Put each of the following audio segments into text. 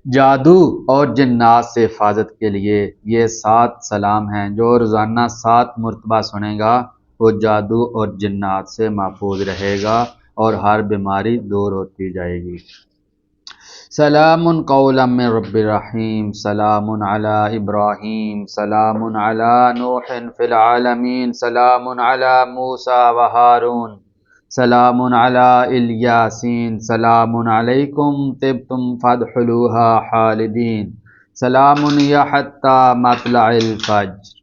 جادو اور جنات سے حفاظت کے لیے یہ 7 سلام ہیں جو روزانہ 7 مرتبہ سنے گا وہ جادو اور جنات سے محفوظ رہے گا اور ہر بیماری دور ہوتی جائے گی۔ سلام قولا من رب الرحیم، سلام علی ابراہیم، سلام علی نوح فی العالمین، سلام علی موسیٰ و ہارون، سلام علی الیاسین، سلام علیکم طبتم فادخلوها خالدین، سلام ہی حتی مطلع الفجر،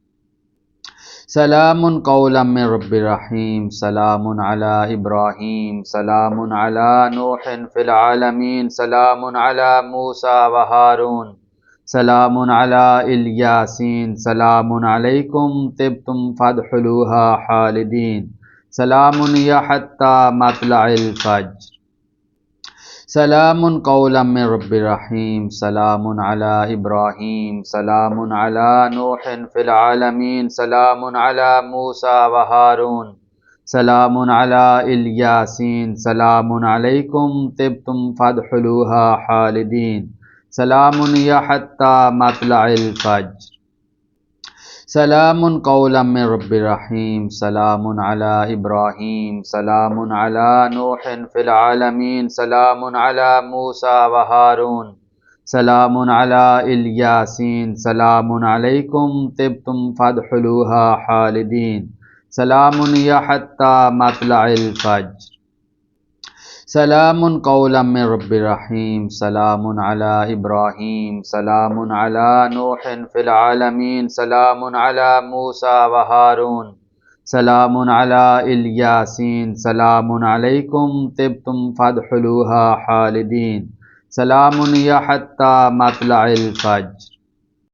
سلام قولا من رب الرحیم، سلام علی ابراہیم، سلام علی نوح فی العالمین، سلام علی موسیٰ و ہارون، سلام علی الیاسین، سلام علیکم طبتم فادخلوها خالدین، سلام ہی حتی مطلع الفجر، سلام قولا من رب الرحیم، سلام علی ابراہیم، سلام علی نوح فی العالمین، سلام علی موسیٰ و ہارون، سلام علی الیاسین، سلام علیکم طبتم فادخلوها خالدین، سلام ہی حتی مطلع الفجر، سلام قولا من رب الرحیم، سلام علی ابراہیم، سلام علی نوح فی العالمین، سلام علی موسیٰ و ہارون، سلام علی الیاسین، سلام علیکم طبتم فادخلوها خالدین، سلام ہی حتی مطلع الفجر، سلام قولا من رب الرحیم، سلام علی ابراہیم، سلام علی نوح فی العالمین، سلام علی موسیٰ و ہارون، سلام علی الیاسین، سلام علیکم طبتم فادخلوها خالدین، سلام ہی حتی مطلع الفجر،